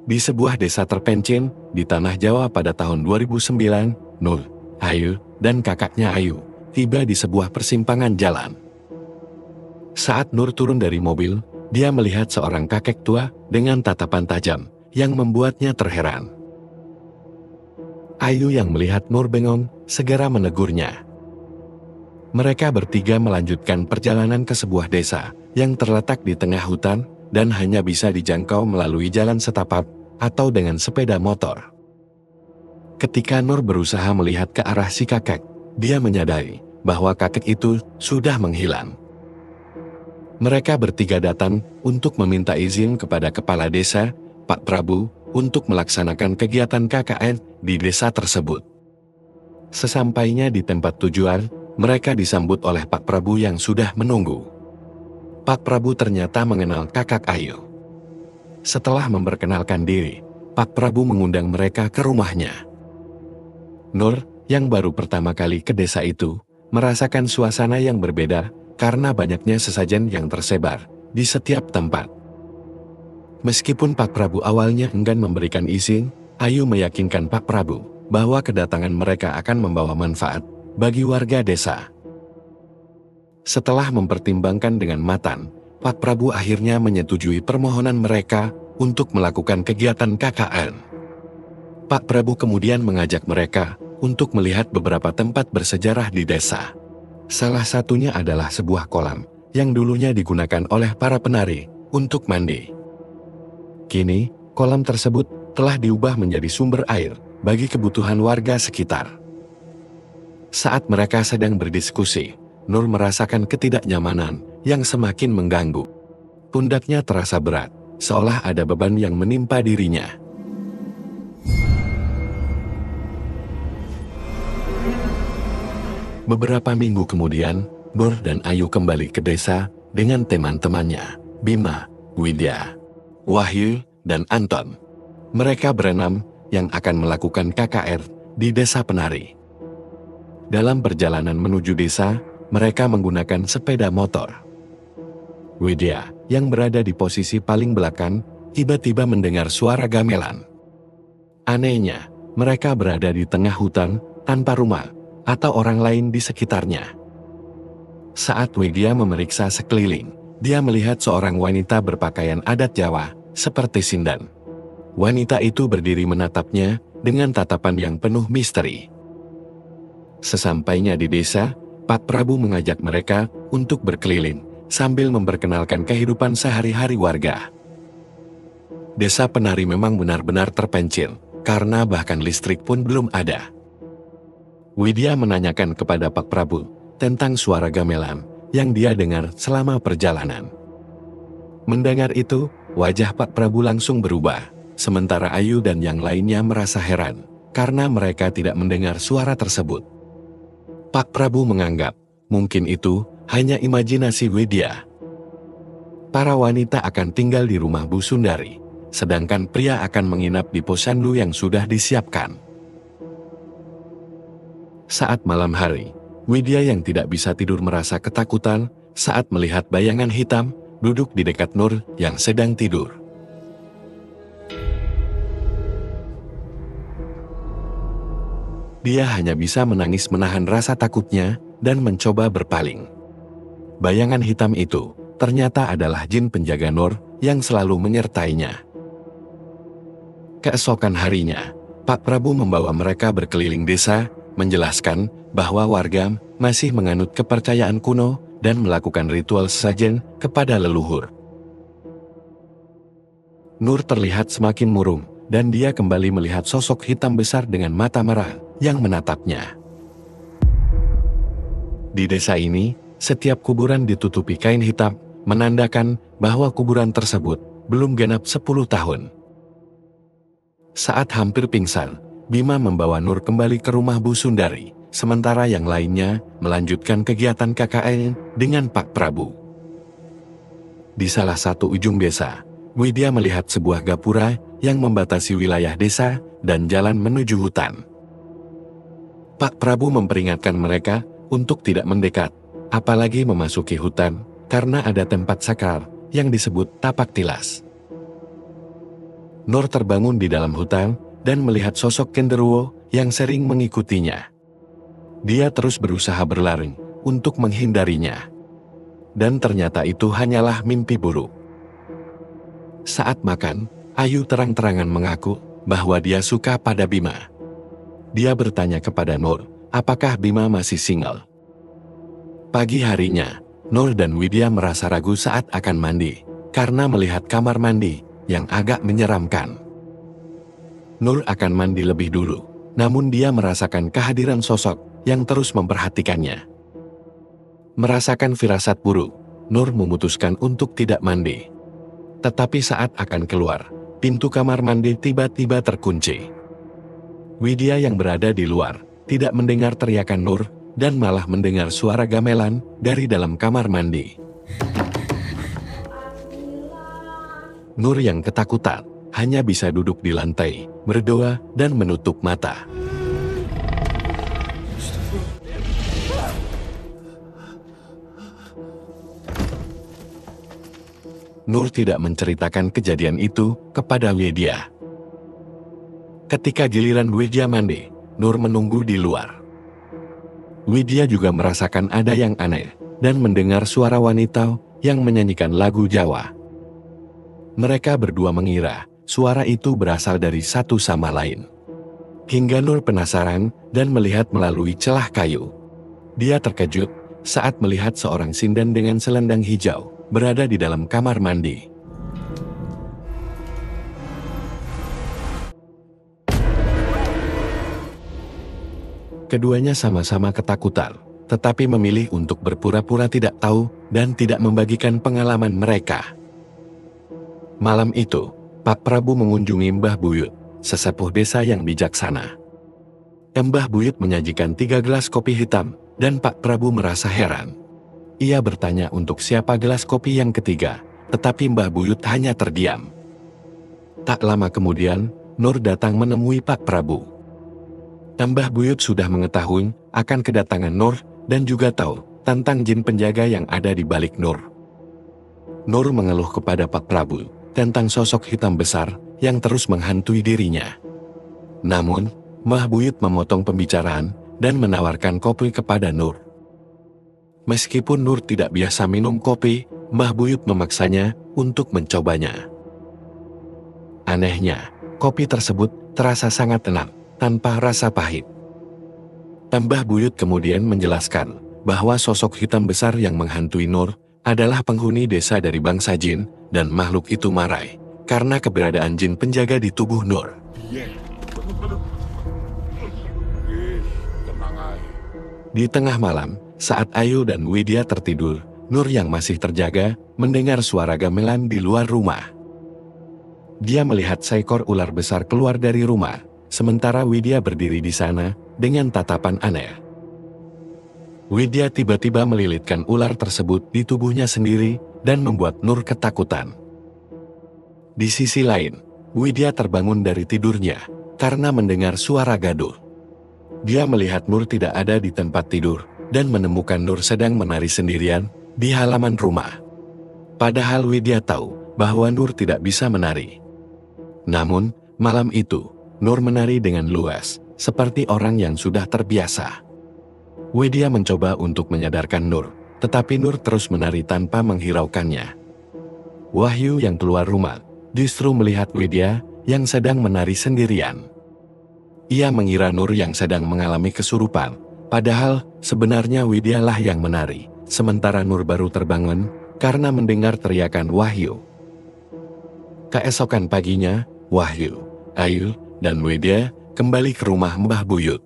Di sebuah desa terpencil di tanah Jawa pada tahun 2009, Nur, Ayu, dan kakaknya Ayu tiba di sebuah persimpangan jalan. Saat Nur turun dari mobil, dia melihat seorang kakek tua dengan tatapan tajam yang membuatnya terheran. Ayu yang melihat Nur bengong segera menegurnya. Mereka bertiga melanjutkan perjalanan ke sebuah desa yang terletak di tengah hutan dan hanya bisa dijangkau melalui jalan setapak atau dengan sepeda motor. Ketika Nur berusaha melihat ke arah si kakek, dia menyadari bahwa kakek itu sudah menghilang. Mereka bertiga datang untuk meminta izin kepada kepala desa, Pak Prabu, untuk melaksanakan kegiatan KKN di desa tersebut. Sesampainya di tempat tujuan, mereka disambut oleh Pak Prabu yang sudah menunggu. Pak Prabu ternyata mengenal kakak Ayu. Setelah memperkenalkan diri, Pak Prabu mengundang mereka ke rumahnya. Nur, yang baru pertama kali ke desa itu, merasakan suasana yang berbeda karena banyaknya sesajen yang tersebar di setiap tempat. Meskipun Pak Prabu awalnya enggan memberikan izin, Ayu meyakinkan Pak Prabu bahwa kedatangan mereka akan membawa manfaat bagi warga desa. Setelah mempertimbangkan dengan matang, Pak Prabu akhirnya menyetujui permohonan mereka untuk melakukan kegiatan KKN. Pak Prabu kemudian mengajak mereka untuk melihat beberapa tempat bersejarah di desa. Salah satunya adalah sebuah kolam yang dulunya digunakan oleh para penari untuk mandi. Kini, kolam tersebut telah diubah menjadi sumber air bagi kebutuhan warga sekitar. Saat mereka sedang berdiskusi, Nur merasakan ketidaknyamanan yang semakin mengganggu. Pundaknya terasa berat, seolah ada beban yang menimpa dirinya. Beberapa minggu kemudian, Nur dan Ayu kembali ke desa dengan teman-temannya, Bima, Widya, Wahyu, dan Anton. Mereka berenam yang akan melakukan KKR di desa penari. Dalam perjalanan menuju desa, mereka menggunakan sepeda motor. Widya, yang berada di posisi paling belakang, tiba-tiba mendengar suara gamelan. Anehnya, mereka berada di tengah hutan, tanpa rumah, atau orang lain di sekitarnya. Saat Widya memeriksa sekeliling, dia melihat seorang wanita berpakaian adat Jawa, seperti Sindan. Wanita itu berdiri menatapnya, dengan tatapan yang penuh misteri. Sesampainya di desa, Pak Prabu mengajak mereka untuk berkeliling, sambil memperkenalkan kehidupan sehari-hari warga. Desa penari memang benar-benar terpencil, karena bahkan listrik pun belum ada. Widya menanyakan kepada Pak Prabu tentang suara gamelan yang dia dengar selama perjalanan. Mendengar itu, wajah Pak Prabu langsung berubah, sementara Ayu dan yang lainnya merasa heran, karena mereka tidak mendengar suara tersebut. Pak Prabu menganggap, mungkin itu hanya imajinasi Widya. Para wanita akan tinggal di rumah Bu Sundari, sedangkan pria akan menginap di posyandu yang sudah disiapkan. Saat malam hari, Widya yang tidak bisa tidur merasa ketakutan saat melihat bayangan hitam duduk di dekat Nur yang sedang tidur. Dia hanya bisa menangis menahan rasa takutnya dan mencoba berpaling. Bayangan hitam itu ternyata adalah jin penjaga Nur yang selalu menyertainya. Keesokan harinya, Pak Prabu membawa mereka berkeliling desa, menjelaskan bahwa warga masih menganut kepercayaan kuno dan melakukan ritual sesajen kepada leluhur. Nur terlihat semakin murung, dan dia kembali melihat sosok hitam besar dengan mata merah yang menatapnya. Di desa ini, setiap kuburan ditutupi kain hitam, menandakan bahwa kuburan tersebut belum genap 10 tahun. Saat hampir pingsan, Bima membawa Nur kembali ke rumah Bu Sundari, sementara yang lainnya melanjutkan kegiatan KKN dengan Pak Prabu. Di salah satu ujung desa, Widya melihat sebuah gapura yang membatasi wilayah desa dan jalan menuju hutan. Pak Prabu memperingatkan mereka untuk tidak mendekat, apalagi memasuki hutan, karena ada tempat sakral yang disebut tapak tilas. Nur terbangun di dalam hutan dan melihat sosok genderuwo yang sering mengikutinya. Dia terus berusaha berlari untuk menghindarinya. Dan ternyata itu hanyalah mimpi buruk. Saat makan, Ayu terang-terangan mengaku bahwa dia suka pada Bima. Dia bertanya kepada Nur, apakah Bima masih single. Pagi harinya, Nur dan Widya merasa ragu saat akan mandi, karena melihat kamar mandi yang agak menyeramkan. Nur akan mandi lebih dulu, namun dia merasakan kehadiran sosok yang terus memperhatikannya. Merasakan firasat buruk, Nur memutuskan untuk tidak mandi. Tetapi saat akan keluar, pintu kamar mandi tiba-tiba terkunci. Widya yang berada di luar tidak mendengar teriakan Nur dan malah mendengar suara gamelan dari dalam kamar mandi. Nur yang ketakutan hanya bisa duduk di lantai, berdoa dan menutup mata. Nur tidak menceritakan kejadian itu kepada Widya. Ketika giliran Widya mandi, Nur menunggu di luar. Widya juga merasakan ada yang aneh dan mendengar suara wanita yang menyanyikan lagu Jawa. Mereka berdua mengira suara itu berasal dari satu sama lain. Hingga Nur penasaran dan melihat melalui celah kayu. Dia terkejut saat melihat seorang sinden dengan selendang hijau berada di dalam kamar mandi. Keduanya sama-sama ketakutan, tetapi memilih untuk berpura-pura tidak tahu dan tidak membagikan pengalaman mereka. Malam itu, Pak Prabu mengunjungi Mbah Buyut, sesepuh desa yang bijaksana. Mbah Buyut menyajikan 3 gelas kopi hitam, dan Pak Prabu merasa heran. Ia bertanya untuk siapa gelas kopi yang ketiga, tetapi Mbah Buyut hanya terdiam. Tak lama kemudian, Nur datang menemui Pak Prabu. Mbah Buyut sudah mengetahui akan kedatangan Nur dan juga tahu tentang jin penjaga yang ada di balik Nur. Nur mengeluh kepada Pak Prabu tentang sosok hitam besar yang terus menghantui dirinya. Namun, Mbah Buyut memotong pembicaraan dan menawarkan kopi kepada Nur. Meskipun Nur tidak biasa minum kopi, Mbah Buyut memaksanya untuk mencobanya. Anehnya, kopi tersebut terasa sangat enak, tanpa rasa pahit. Mbah Buyut kemudian menjelaskan bahwa sosok hitam besar yang menghantui Nur adalah penghuni desa dari bangsa jin, dan makhluk itu marah karena keberadaan jin penjaga di tubuh Nur. Di tengah malam, saat Ayu dan Widya tertidur, Nur yang masih terjaga mendengar suara gamelan di luar rumah. Dia melihat seekor ular besar keluar dari rumah, sementara Widya berdiri di sana dengan tatapan aneh. Widya tiba-tiba melilitkan ular tersebut di tubuhnya sendiri dan membuat Nur ketakutan. Di sisi lain, Widya terbangun dari tidurnya karena mendengar suara gaduh. Dia melihat Nur tidak ada di tempat tidur dan menemukan Nur sedang menari sendirian di halaman rumah. Padahal Widya tahu bahwa Nur tidak bisa menari. Namun, malam itu, Nur menari dengan luas, seperti orang yang sudah terbiasa. Widya mencoba untuk menyadarkan Nur, tetapi Nur terus menari tanpa menghiraukannya. Wahyu yang keluar rumah, justru melihat Widya yang sedang menari sendirian. Ia mengira Nur yang sedang mengalami kesurupan, padahal sebenarnya Widya lah yang menari, sementara Nur baru terbangun karena mendengar teriakan Wahyu. Keesokan paginya, Wahyu, Ayu, dan Widya kembali ke rumah Mbah Buyut.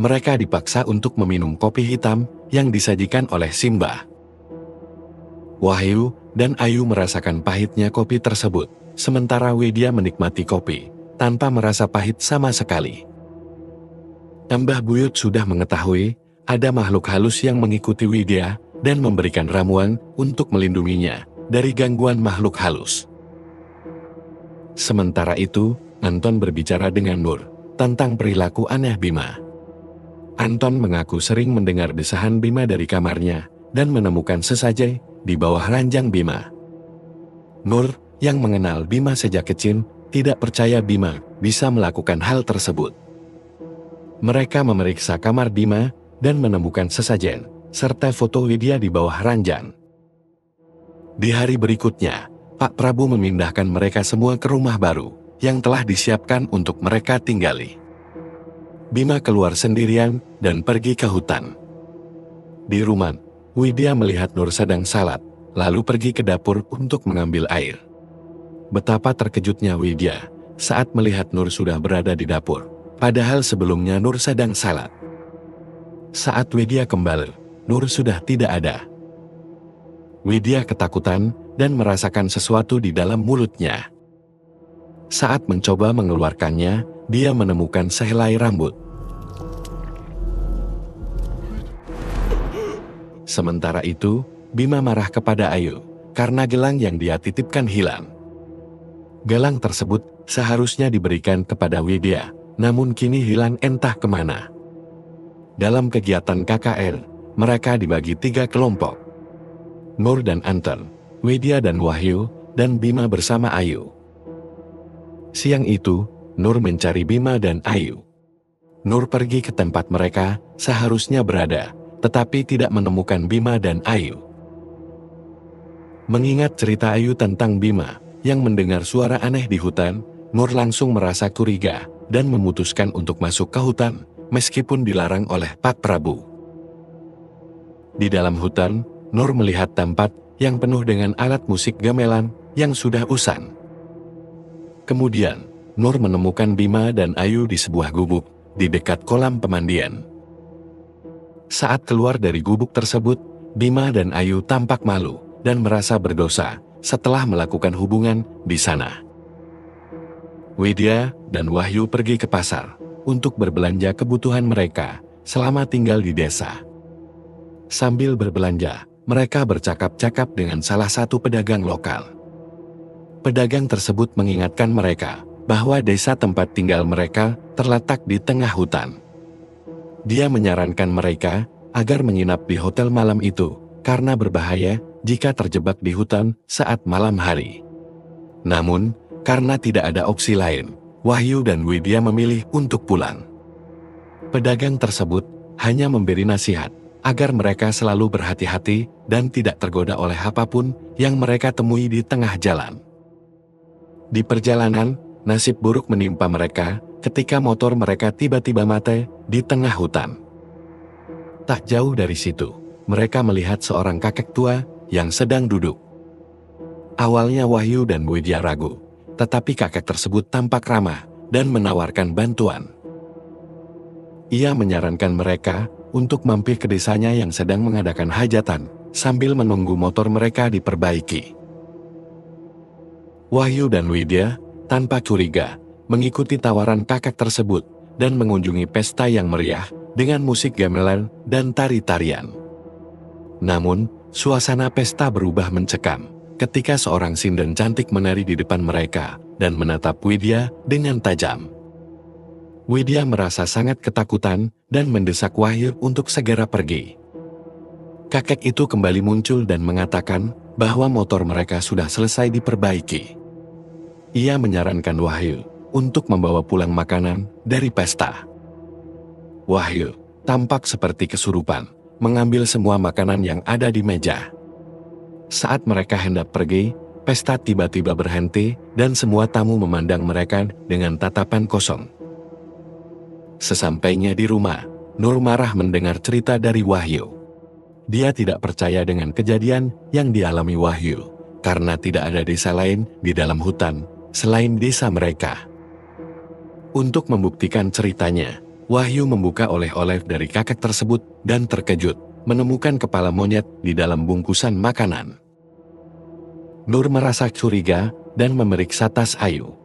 Mereka dipaksa untuk meminum kopi hitam yang disajikan oleh Simbah. Wahyu dan Ayu merasakan pahitnya kopi tersebut, sementara Widya menikmati kopi tanpa merasa pahit sama sekali. Mbah Buyut sudah mengetahui ada makhluk halus yang mengikuti Widya dan memberikan ramuan untuk melindunginya dari gangguan makhluk halus. Sementara itu, Anton berbicara dengan Nur tentang perilaku aneh Bima. Anton mengaku sering mendengar desahan Bima dari kamarnya dan menemukan sesajen di bawah ranjang Bima. Nur, yang mengenal Bima sejak kecil, tidak percaya Bima bisa melakukan hal tersebut. Mereka memeriksa kamar Bima dan menemukan sesajen, serta foto Widya di bawah ranjang. Di hari berikutnya, Pak Prabu memindahkan mereka semua ke rumah baru yang telah disiapkan untuk mereka tinggali. Bima keluar sendirian dan pergi ke hutan. Di rumah, Widya melihat Nur sedang salat, lalu pergi ke dapur untuk mengambil air. Betapa terkejutnya Widya saat melihat Nur sudah berada di dapur, padahal sebelumnya Nur sedang salat. Saat Widya kembali, Nur sudah tidak ada. Widya ketakutan dan merasakan sesuatu di dalam mulutnya. Saat mencoba mengeluarkannya, dia menemukan sehelai rambut. Sementara itu, Bima marah kepada Ayu karena gelang yang dia titipkan hilang. Gelang tersebut seharusnya diberikan kepada Widya, namun kini hilang entah kemana. Dalam kegiatan KKN, mereka dibagi 3 kelompok. Nur dan Anton, Widya dan Wahyu, dan Bima bersama Ayu. Siang itu, Nur mencari Bima dan Ayu. Nur pergi ke tempat mereka seharusnya berada, tetapi tidak menemukan Bima dan Ayu. Mengingat cerita Ayu tentang Bima yang mendengar suara aneh di hutan, Nur langsung merasa curiga dan memutuskan untuk masuk ke hutan, meskipun dilarang oleh Pak Prabu. Di dalam hutan, Nur melihat tempat yang penuh dengan alat musik gamelan yang sudah usang. Kemudian, Nur menemukan Bima dan Ayu di sebuah gubuk di dekat kolam pemandian. Saat keluar dari gubuk tersebut, Bima dan Ayu tampak malu dan merasa berdosa setelah melakukan hubungan di sana. Widya dan Wahyu pergi ke pasar untuk berbelanja kebutuhan mereka selama tinggal di desa. Sambil berbelanja, mereka bercakap-cakap dengan salah satu pedagang lokal. Pedagang tersebut mengingatkan mereka bahwa desa tempat tinggal mereka terletak di tengah hutan. Dia menyarankan mereka agar menginap di hotel malam itu karena berbahaya jika terjebak di hutan saat malam hari. Namun, karena tidak ada opsi lain, Wahyu dan Widya memilih untuk pulang. Pedagang tersebut hanya memberi nasihat agar mereka selalu berhati-hati dan tidak tergoda oleh apapun yang mereka temui di tengah jalan. Di perjalanan, nasib buruk menimpa mereka ketika motor mereka tiba-tiba mati di tengah hutan. Tak jauh dari situ, mereka melihat seorang kakek tua yang sedang duduk. Awalnya Wahyu dan Widya ragu, tetapi kakek tersebut tampak ramah dan menawarkan bantuan. Ia menyarankan mereka untuk mampir ke desanya yang sedang mengadakan hajatan, sambil menunggu motor mereka diperbaiki. Wahyu dan Widya, tanpa curiga, mengikuti tawaran kakek tersebut, dan mengunjungi pesta yang meriah, dengan musik gamelan dan tari-tarian. Namun, suasana pesta berubah mencekam, ketika seorang sinden cantik menari di depan mereka, dan menatap Widya dengan tajam. Widya merasa sangat ketakutan dan mendesak Wahyu untuk segera pergi. Kakek itu kembali muncul dan mengatakan bahwa motor mereka sudah selesai diperbaiki. Ia menyarankan Wahyu untuk membawa pulang makanan dari pesta. Wahyu tampak seperti kesurupan, mengambil semua makanan yang ada di meja. Saat mereka hendak pergi, pesta tiba-tiba berhenti dan semua tamu memandang mereka dengan tatapan kosong. Sesampainya di rumah, Nur marah mendengar cerita dari Wahyu. Dia tidak percaya dengan kejadian yang dialami Wahyu, karena tidak ada desa lain di dalam hutan selain desa mereka. Untuk membuktikan ceritanya, Wahyu membuka oleh-oleh dari kakek tersebut dan terkejut menemukan kepala monyet di dalam bungkusan makanan. Nur merasa curiga dan memeriksa tas Ayu.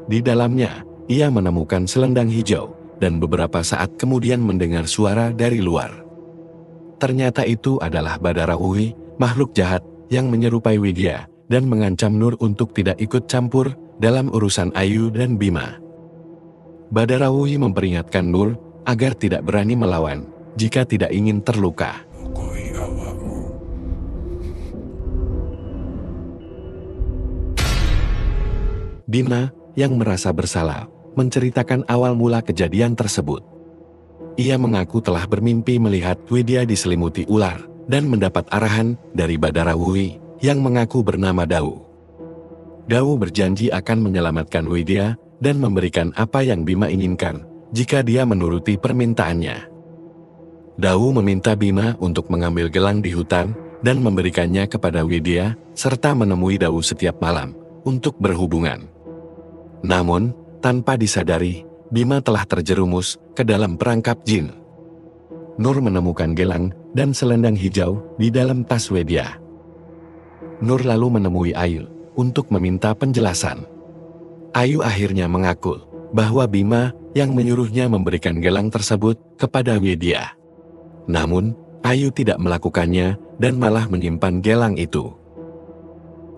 Di dalamnya, ia menemukan selendang hijau dan beberapa saat kemudian mendengar suara dari luar. Ternyata itu adalah Badarawi, makhluk jahat yang menyerupai Widya dan mengancam Nur untuk tidak ikut campur dalam urusan Ayu dan Bima. Badarawi memperingatkan Nur agar tidak berani melawan jika tidak ingin terluka. Bima, yang merasa bersalah, menceritakan awal mula kejadian tersebut. Ia mengaku telah bermimpi melihat Widya diselimuti ular, dan mendapat arahan dari Badara Wuhi, yang mengaku bernama Dau. Dau berjanji akan menyelamatkan Widya, dan memberikan apa yang Bima inginkan, jika dia menuruti permintaannya. Dau meminta Bima untuk mengambil gelang di hutan, dan memberikannya kepada Widya, serta menemui Dau setiap malam, untuk berhubungan. Namun, tanpa disadari, Bima telah terjerumus ke dalam perangkap jin. Nur menemukan gelang dan selendang hijau di dalam tas Widya. Nur lalu menemui Ayu untuk meminta penjelasan. Ayu akhirnya mengaku bahwa Bima yang menyuruhnya memberikan gelang tersebut kepada Widya. Namun, Ayu tidak melakukannya dan malah menyimpan gelang itu.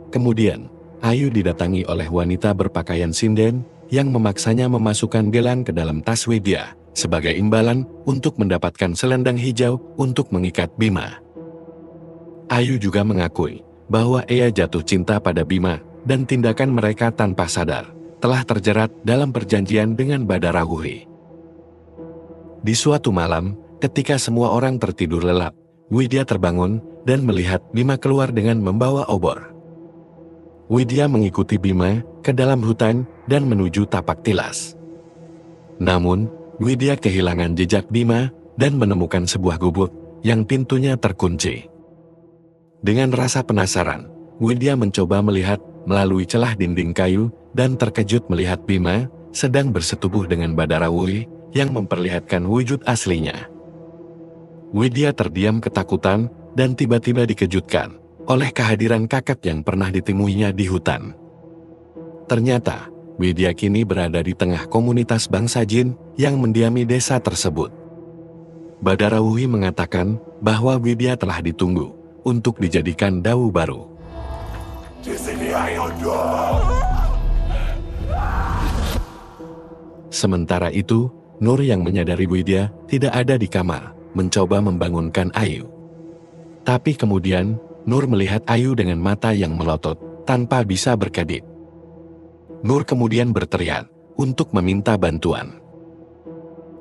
Kemudian, Ayu didatangi oleh wanita berpakaian sinden yang memaksanya memasukkan gelang ke dalam tas Widya sebagai imbalan untuk mendapatkan selendang hijau untuk mengikat Bima. Ayu juga mengakui bahwa ia jatuh cinta pada Bima dan tindakan mereka tanpa sadar telah terjerat dalam perjanjian dengan Badara Wuhi. Di suatu malam, ketika semua orang tertidur lelap, Widya terbangun dan melihat Bima keluar dengan membawa obor. Widya mengikuti Bima ke dalam hutan dan menuju tapak tilas. Namun, Widya kehilangan jejak Bima dan menemukan sebuah gubuk yang pintunya terkunci. Dengan rasa penasaran, Widya mencoba melihat melalui celah dinding kayu dan terkejut melihat Bima sedang bersetubuh dengan Badara Wuhi yang memperlihatkan wujud aslinya. Widya terdiam ketakutan dan tiba-tiba dikejutkan oleh kehadiran kakek yang pernah ditemuinya di hutan. Ternyata, Widya kini berada di tengah komunitas bangsa jin yang mendiami desa tersebut. Badara Wuhi mengatakan bahwa Widya telah ditunggu untuk dijadikan Dau baru. Di sini ayo dong. Sementara itu, Nur yang menyadari Widya tidak ada di kamar, mencoba membangunkan Ayu. Tapi kemudian, Nur melihat Ayu dengan mata yang melotot, tanpa bisa berkedip. Nur kemudian berteriak untuk meminta bantuan.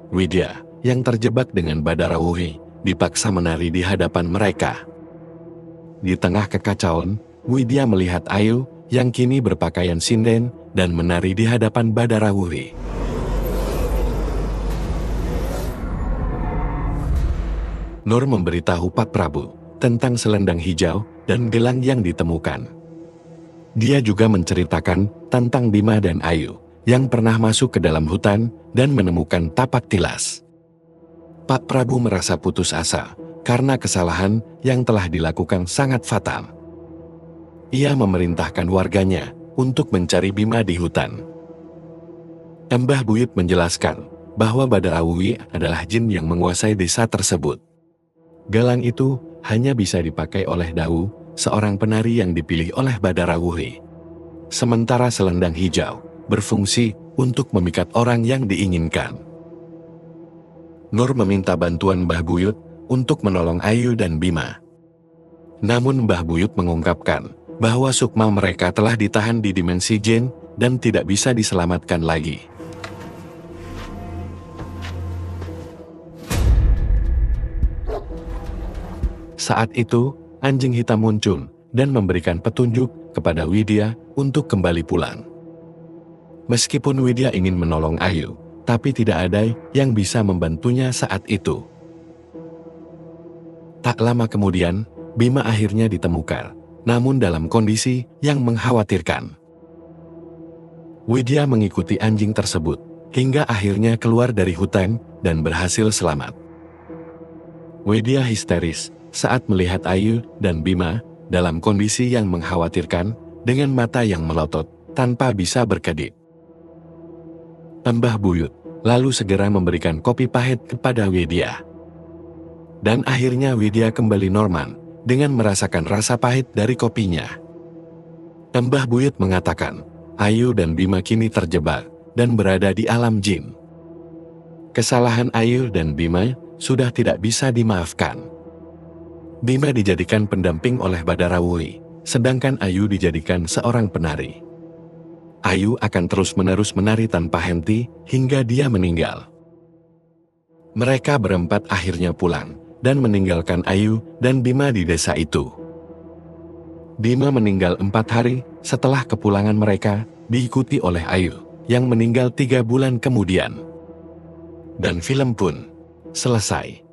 Widya, yang terjebak dengan Badara Wuhi, dipaksa menari di hadapan mereka. Di tengah kekacauan, Widya melihat Ayu, yang kini berpakaian sinden, dan menari di hadapan Badara Wuhi. Nur memberitahu Pak Prabu tentang selendang hijau dan gelang yang ditemukan. Dia juga menceritakan tentang Bima dan Ayu yang pernah masuk ke dalam hutan dan menemukan tapak tilas. Pak Prabu merasa putus asa karena kesalahan yang telah dilakukan sangat fatal. Ia memerintahkan warganya untuk mencari Bima di hutan. Mbah Buyut menjelaskan bahwa Badara Wuhi adalah jin yang menguasai desa tersebut. Gelang itu hanya bisa dipakai oleh Dau, seorang penari yang dipilih oleh Badara Wuhi. Sementara selendang hijau berfungsi untuk memikat orang yang diinginkan. Nur meminta bantuan Mbah Buyut untuk menolong Ayu dan Bima. Namun Mbah Buyut mengungkapkan bahwa sukma mereka telah ditahan di dimensi jin dan tidak bisa diselamatkan lagi. Saat itu, anjing hitam muncul dan memberikan petunjuk kepada Widya untuk kembali pulang. Meskipun Widya ingin menolong Ayu, tapi tidak ada yang bisa membantunya saat itu. Tak lama kemudian, Bima akhirnya ditemukan, namun dalam kondisi yang mengkhawatirkan. Widya mengikuti anjing tersebut, hingga akhirnya keluar dari hutan dan berhasil selamat. Widya histeris saat melihat Ayu dan Bima dalam kondisi yang mengkhawatirkan dengan mata yang melotot tanpa bisa berkedip. Mbah Buyut lalu segera memberikan kopi pahit kepada Widya. Dan akhirnya Widya kembali normal dengan merasakan rasa pahit dari kopinya. Mbah Buyut mengatakan, Ayu dan Bima kini terjebak dan berada di alam jin. Kesalahan Ayu dan Bima sudah tidak bisa dimaafkan. Bima dijadikan pendamping oleh Badara Wuhi, sedangkan Ayu dijadikan seorang penari. Ayu akan terus-menerus menari tanpa henti hingga dia meninggal. Mereka berempat akhirnya pulang dan meninggalkan Ayu dan Bima di desa itu. Bima meninggal 4 hari setelah kepulangan mereka, diikuti oleh Ayu yang meninggal 3 bulan kemudian. Dan film pun selesai.